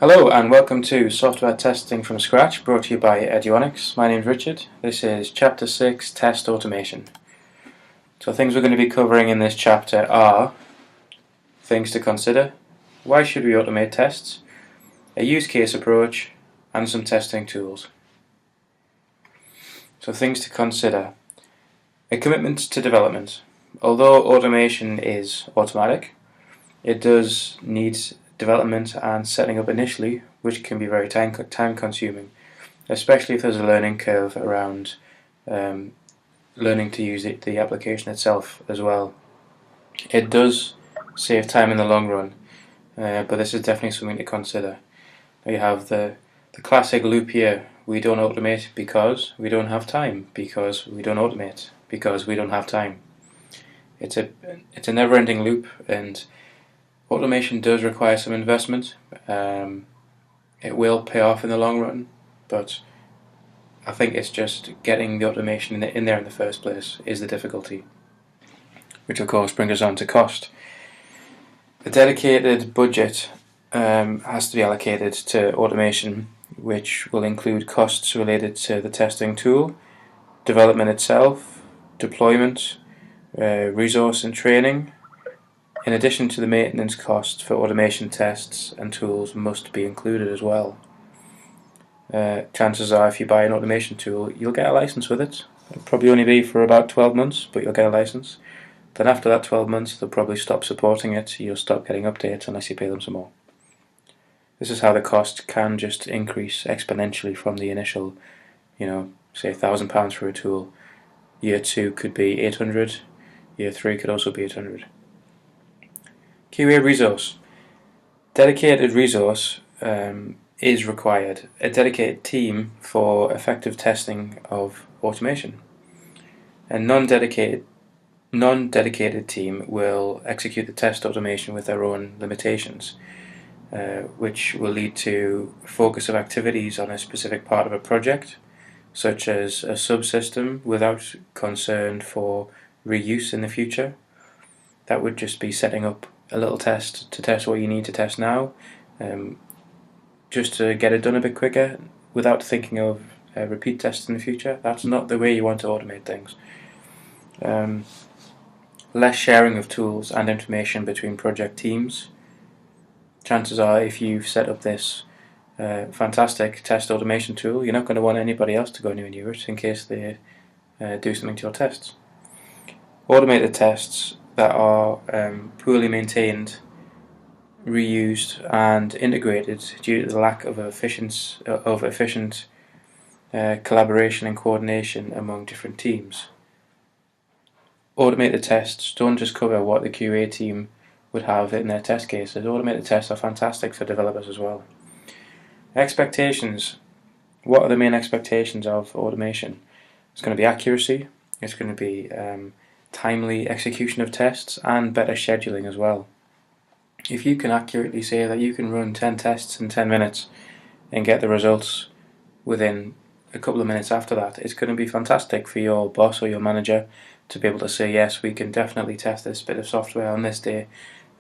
Hello and welcome to Software Testing from Scratch, brought to you by Eduonics. My name is Richard. This is Chapter 6, Test Automation. So things we're going to be covering in this chapter are things to consider, why should we automate tests, a use case approach, and some testing tools. So things to consider. A commitment to development. Although automation is automatic, it does need development and setting up initially, which can be very time consuming, especially if there's a learning curve around learning to use the application itself as well. It does save time in the long run, but this is definitely something to consider. You have the classic loop here: we don't automate because we don't have time, because we don't automate because we don't have time. It's a never-ending loop, and automation does require some investment. It will pay off in the long run, but I think it's just getting the automation in there in the first place is the difficulty, which of course brings us on to cost. A dedicated budget has to be allocated to automation, which will include costs related to the testing tool, development itself, deployment, resource and training. In addition to the maintenance costs for automation tests and tools must be included as well. Chances are if you buy an automation tool, you'll get a license with it. It'll probably only be for about 12 months, but you'll get a license. Then after that 12 months, they'll probably stop supporting it. You'll stop getting updates unless you pay them some more. This is how the cost can just increase exponentially from the initial, say £1,000 for a tool. Year 2 could be 800. Year 3 could also be 800. QA resource. Dedicated resource is required. A dedicated team for effective testing of automation. A non-dedicated team will execute the test automation with their own limitations, which will lead to focus of activities on a specific part of a project, such as a subsystem, without concern for reuse in the future. That would just be setting up a little test to test what you need to test now, just to get it done a bit quicker without thinking of repeat tests in the future. That's not the way you want to automate things. Less sharing of tools and information between project teams. Chances are if you've set up this fantastic test automation tool, you're not going to want anybody else to go anywhere near it in case they do something to your tests. Automated tests that are poorly maintained, reused and integrated due to the lack of efficient collaboration and coordination among different teams. Automated tests don't just cover what the QA team would have in their test cases. Automated tests are fantastic for developers as well. Expectations. What are the main expectations of automation? It's going to be accuracy, it's going to be timely execution of tests, and better scheduling as well. If you can accurately say that you can run 10 tests in 10 minutes and get the results within a couple of minutes after that, it's going to be fantastic for your boss or your manager to be able to say, yes, we can definitely test this bit of software on this day,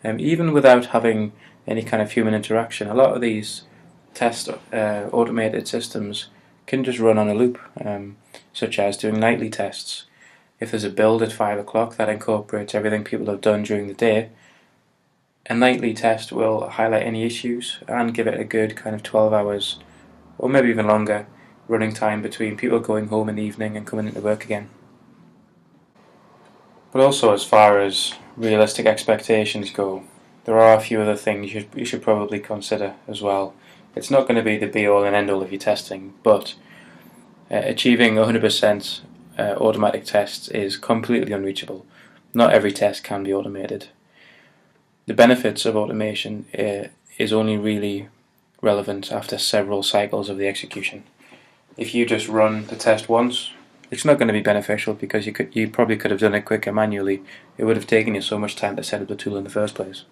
even without having any kind of human interaction. A lot of these test automated systems can just run on a loop, such as doing nightly tests. If there's a build at 5 o'clock that incorporates everything people have done during the day, a nightly test will highlight any issues and give it a good kind of 12 hours, or maybe even longer, running time between people going home in the evening and coming into work again. But also, as far as realistic expectations go, there are a few other things you should probably consider as well. It's not going to be the be-all and end-all of your testing, but achieving 100% automatic tests is completely unreachable. Not every test can be automated. The benefits of automation is only really relevant after several cycles of the execution. If you just run the test once, it's not going to be beneficial because you probably could have done it quicker manually. It would have taken you so much time to set up the tool in the first place.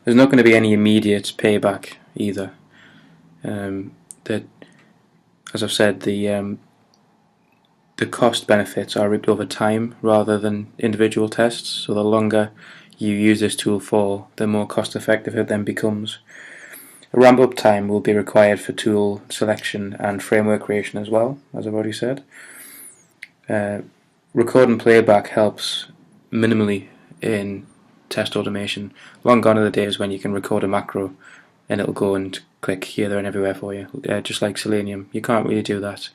There's not going to be any immediate payback either. As I've said, the cost benefits are reaped over time rather than individual tests, so the longer you use this tool for, the more cost effective it then becomes. A ramp-up time will be required for tool selection and framework creation as well, as I've already said. Record and playback helps minimally in test automation. Long gone are the days when you can record a macro and it'll go and click here, there and everywhere for you, just like Selenium. You can't really do that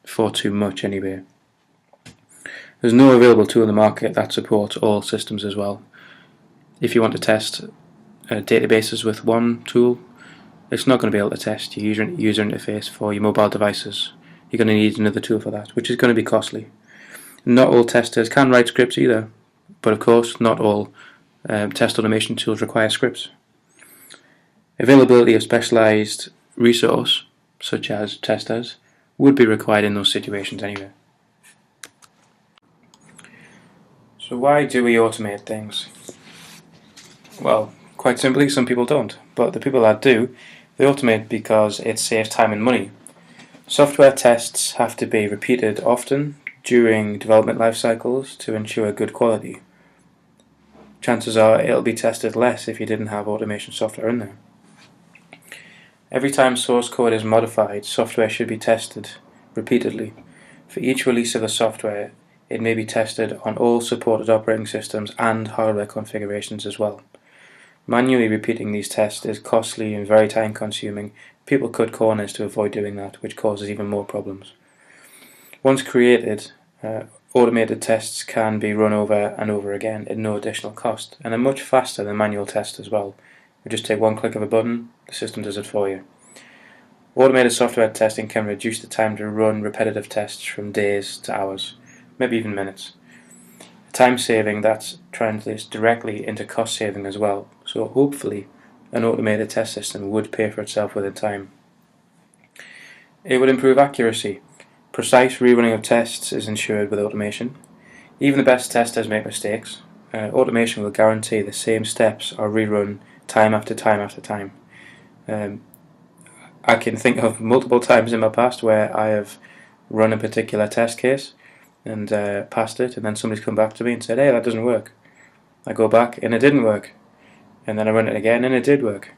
for too much anyway. There's no available tool in the market that supports all systems as well. If you want to test databases with one tool, it's not going to be able to test your user interface for your mobile devices. You're going to need another tool for that, which is going to be costly. Not all testers can write scripts either, but of course not all test automation tools require scripts. Availability of specialized resource, such as testers, would be required in those situations anyway. So why do we automate things? Well, quite simply, some people don't, but the people that do, they automate because it saves time and money. Software tests have to be repeated often during development life cycles to ensure good quality. Chances are it'll be tested less if you didn't have automation software in there. Every time source code is modified, software should be tested repeatedly. For each release of the software, it may be tested on all supported operating systems and hardware configurations as well. Manually repeating these tests is costly and very time consuming. People cut corners to avoid doing that, which causes even more problems. Once created, automated tests can be run over and over again at no additional cost, and are much faster than manual tests as well. You just take one click of a button, the system does it for you. Automated software testing can reduce the time to run repetitive tests from days to hours, maybe even minutes. Time saving that translates directly into cost saving as well, so hopefully an automated test system would pay for itself within time. It would improve accuracy. Precise rerunning of tests is ensured with automation. Even the best testers make mistakes. Automation will guarantee the same steps are rerun time after time after time. I can think of multiple times in my past where I have run a particular test case and passed it, and then somebody's come back to me and said, hey, that doesn't work. I go back and it didn't work, and then I run it again and it did work.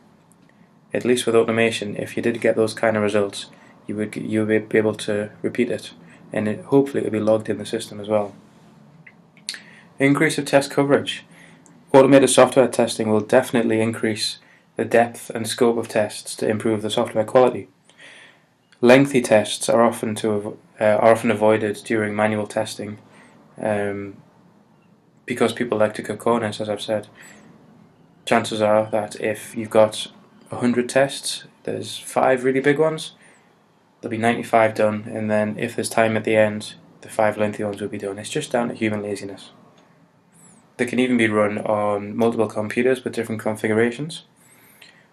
At least with automation, if you did get those kind of results, you would be able to repeat it, and hopefully it will be logged in the system as well. Increase of test coverage. Automated software testing will definitely increase the depth and scope of tests to improve the software quality. Lengthy tests are often avoided during manual testing because people like to cut corners, as I've said. Chances are that if you've got 100 tests, there's 5 really big ones, there'll be 95 done, and then if there's time at the end, the 5 lengthy ones will be done. It's just down to human laziness. They can even be run on multiple computers with different configurations.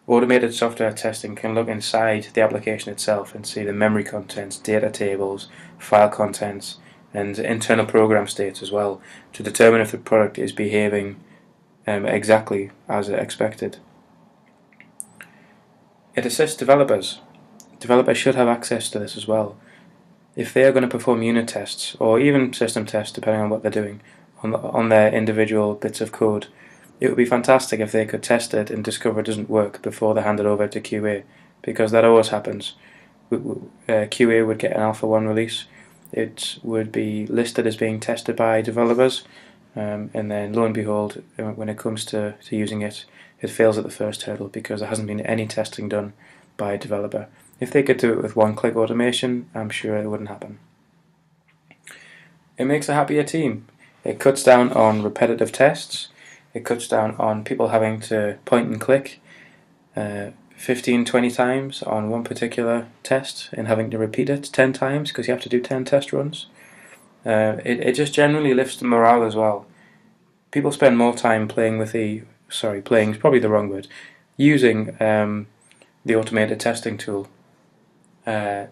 Automated software testing can look inside the application itself and see the memory contents, data tables, file contents, and internal program states as well, to determine if the product is behaving exactly as expected. It assists developers. Developers should have access to this as well. If they are going to perform unit tests, or even system tests depending on what they're doing, on their individual bits of code, it would be fantastic if they could test it and discover it doesn't work before they hand it over to QA, because that always happens. QA would get an Alpha 1 release, it would be listed as being tested by developers, and then lo and behold, when it comes to using it, it fails at the first hurdle because there hasn't been any testing done by a developer. If they could do it with one-click automation, I'm sure it wouldn't happen. It makes a happier team. It cuts down on repetitive tests. It cuts down on people having to point and click 15-20 times on one particular test and having to repeat it 10 times because you have to do 10 test runs. It just generally lifts the morale as well. People spend more time playing with playing is probably the wrong word, using the automated testing tool to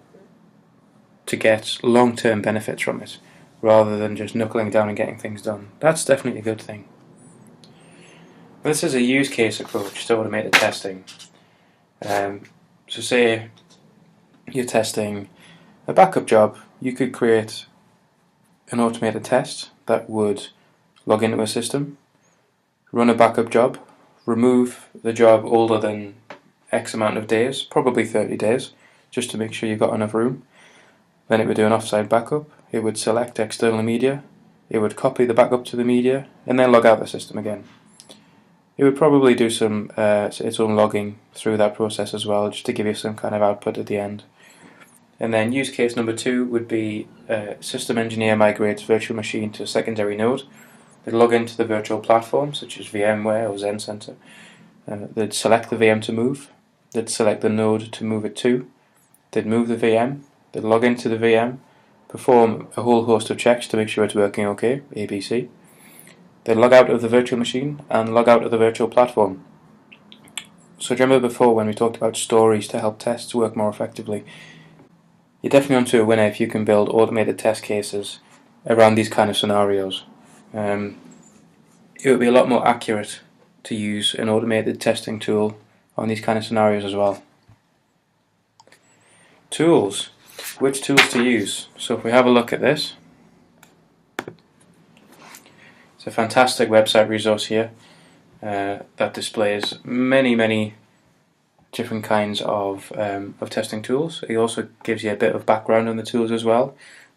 get long-term benefits from it, rather than just knuckling down and getting things done. That's definitely a good thing. This is a use case approach to automated testing. So say you're testing a backup job, you could create an automated test that would log into a system, run a backup job, remove the job older than X amount of days, probably 30 days, just to make sure you've got enough room. Then it would do an offsite backup, it would select external media, it would copy the backup to the media, and then log out the system again. It would probably do some its own logging through that process as well, just to give you some kind of output at the end. And then use case number 2 would be system engineer migrates virtual machine to a secondary node. They'd log into the virtual platform, such as VMware or Zen Center. They'd select the VM to move. They'd select the node to move it to. They'd move the VM. They'd log into the VM, perform a whole host of checks to make sure it's working okay, ABC. They'd log out of the virtual machine and log out of the virtual platform. So do you remember before when we talked about stories to help tests work more effectively? You're definitely onto a winner if you can build automated test cases around these kind of scenarios. It would be a lot more accurate to use an automated testing tool on these kind of scenarios as well. Tools. Which tools to use? So if we have a look at this, it's a fantastic website resource here that displays many different kinds of testing tools. It also gives you a bit of background on the tools as well.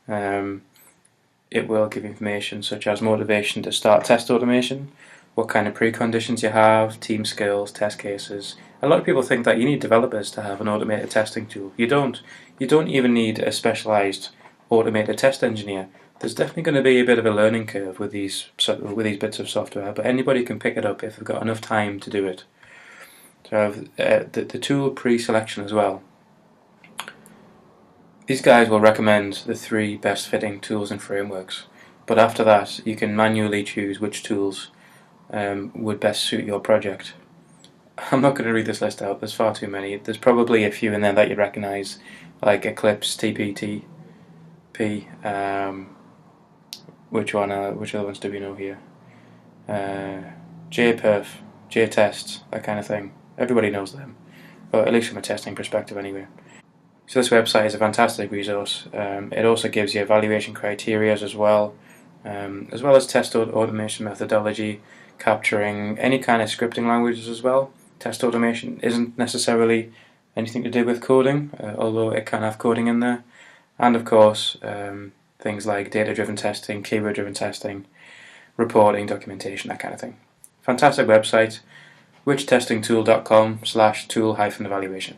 It will give information such as motivation to start test automation, what kind of preconditions you have, team skills, test cases. A lot of people think that you need developers to have an automated testing tool. You don't. You don't even need a specialized automated test engineer. There's definitely going to be a bit of a learning curve with these bits of software, but anybody can pick it up if they've got enough time to do it. So the tool pre-selection as well. These guys will recommend the 3 best fitting tools and frameworks, but after that you can manually choose which tools would best suit your project. I'm not going to read this list out, there's far too many. There's probably a few in there that you'd recognise, like Eclipse, TPTP, which other ones do we know here? JPerf, JTest, that kind of thing. Everybody knows them, but at least from a testing perspective anyway. So this website is a fantastic resource. It also gives you evaluation criteria as well as test automation methodology, capturing any kind of scripting languages as well. Test automation isn't necessarily anything to do with coding, although it can have coding in there. And of course, things like data-driven testing, keyword-driven testing, reporting, documentation, that kind of thing. Fantastic website, whichtestingtool.com/tool-evaluation.